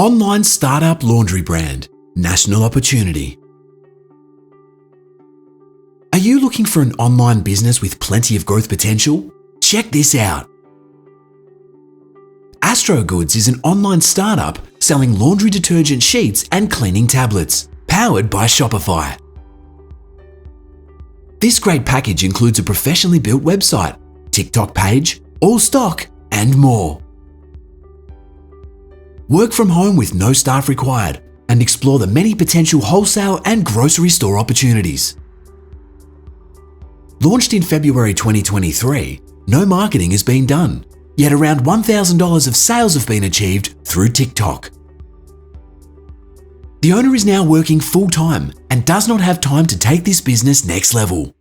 Online startup laundry brand, national opportunity. Are you looking for an online business with plenty of growth potential? Check this out. Astro Goods is an online startup selling laundry detergent sheets and cleaning tablets, powered by Shopify. This great package includes a professionally built website, TikTok page, all stock, and more. Work from home with no staff required and explore the many potential wholesale and grocery store opportunities. Launched in February 2023, no marketing has been done, yet around $1,000 of sales have been achieved through TikTok. The owner is now working full-time and does not have time to take this business next level.